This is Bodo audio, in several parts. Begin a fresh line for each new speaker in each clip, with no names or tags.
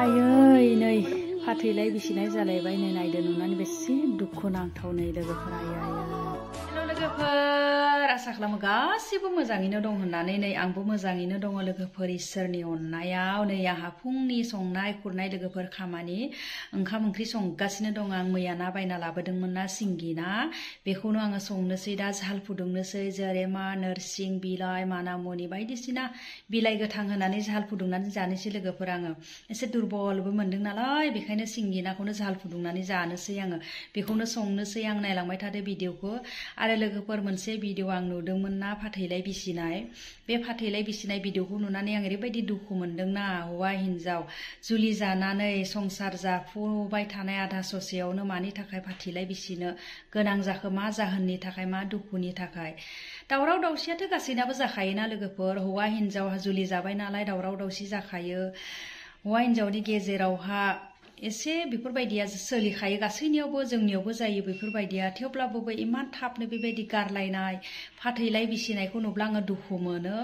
आयै नै फाथैलाय बिसिनाय जालायबाय नै नायदो नुनानै बेसे दुखु नांथाव नै लोगोफोर आयै हेल' लोगोफोर आसा खालामो गासिबो मोजाङैनो दं होननानै नै आंबो मोजाङैनो दङ लोगोफोर इसोरनि अननायाव नै आंहा फुंनि संनाय खुरनाय लोगोफोर खामानि ओंखाम ओंख्रि संगासिनो दं आं मैया ना बायना लाबोदोंमोन ना सिंगि ना बेखौनो आङो संनोसै दा झाल फुदुंनोसै जेरेमा नोरसिं बिलाइ मानामुनि बायदिसिना बिलाइ गोथां होनानै झाल फुदुंनानै जानोसै लोगोफोर आङो एसे दुरबलबो मोनदों नालाय बेखायनो सिंगि नाखौनो झाल फुदुंनानै जानोसै आङो बेखौनो संनोसै आं नायलांबाय थादो भिडिअखौ आरो लोगोफोर मोनसे भिडिअ आं नुदोंमोन ना फाथैलाय बिसिनाय बे फाथैलाय बिसिनाय भिडिअखौ नुनानै आं ओरैबायदि दुखु मोनदोंना हौवा हिनजाव जुलि जानानै संसार जाफुबाय थानाय आधा ससेयावनो मानि थाखाय फाथैलाय बिसिनो गोनां जाखो मा जाहोननि थाखाय मा दुखुनि थाखाय दावराव दावसियाथ' गासैनाबो जाखायोना लोगोफोर हौवा हिनजाव जुलि जाबाय नालाय दावराव दावसि जाखायो हौवा हिनजावनि गेजेरावहा एसे बेफोरबायदिया सोलिखायो गासैनियावबो जोंनियावबो जायो बेफोरबायदिया थेवब्लाबो इमान थाबनो बेबायदि गारलायनाय फाथैलाय बिसिनायखौ नुब्ला आङो दुखु मोनो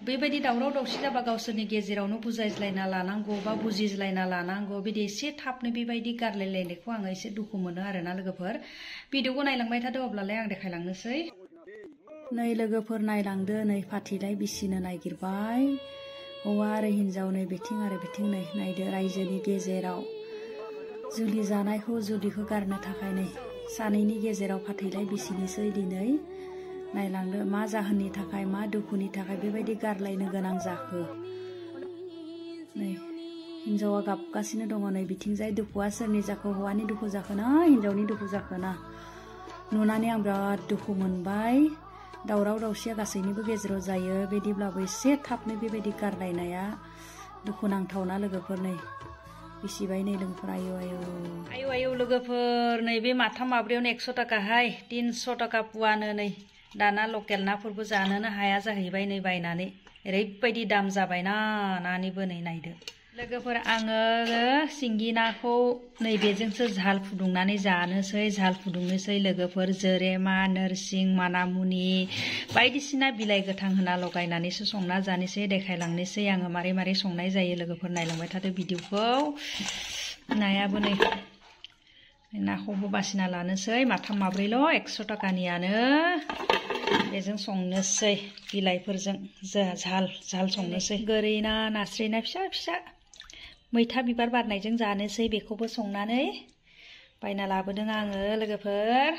बेबायदि दावराव दावसि जाबा गावसोरनि गेजेरावनो बुजायज्लायना लानांगौ बा बुजिज्लायना लानांगौ बिदि एसे थाबनो बेबायदि गारलायलायनायखौ आङो एसे दुखु मोनो आरोना लोगोफोर भिडिअखौ नायलांबाय थादो अब्लालाय आं देखायलांनोसै नै लोगोफोर नायलांदो नै फाथैलाय बिसिनो नागिरबाय हौवा आरो हिनजाव नै बिथिं आरो बिथिं नै नायदो रायजोनि गेजेराव जुलि जानायखौ जुलिखौ गारनो थाखाय नै सानैनि गेजेराव फाथैलाय बिसिनोसै दिनै नायलांदो मा जाहोननि थाखाय मा दुखुनि थाखाय बेबायदि गारलायनो गोनां जाखो नै हिनजावा गाबगासिनो दङ नै बिथिंजाय दुखुआ सोरनि जाखो हौवानि दुखु जाखोना हिनजावनि दुखु जाखोना नुनानै आं बिराद दुखु मोनबाय दावराव दावसिया गासैनिबो गेजेराव जायो बिदिब्लाबो एसे थाबनो बेबायदि गारलायनाया दुखु नांथावना लोगोफोर नै बिसिबाय नै लोगोफोर आयौ आयौ आयौ आयौ लोगोफोर नै बे माथाम माब्रैयावनो 100 थाखाहाय 300 थाखा पुवानो नै दाना लकेल नाफोरबो जानोनो हाया जाहैबाय नै बायनानै ओरैबायदि दाम जाबायना नानिबो नै नायदो लोगोफोर आङो सिंगि नाखौ नैबेजोंसो झाल फुदुंनानै जानोसै झाल फुदुंनोसै लोगोफोर जोरेमा नोरसिं मानामुनि बायदिसिना बिलाइ गोथां होना लगायनानैसो संना जानोसै देखायलांनोसै आङो मारै मारै संनाय जायो लोगोफोर नायलांबाय थादो भिडिअखौ नायाबो नै नाखौबो बासिना लानोसै माथाम माब्रैल' 100 थाखानियानो बेजों संनोसै बिलाइफोरजों झाल संनोसै गोरै ना नास्राय ना फिसा फिसा मैथा बिबार बारनायजों जानोसै बेखौबो संनानै बायना लाबोदों आङो लोगोफोर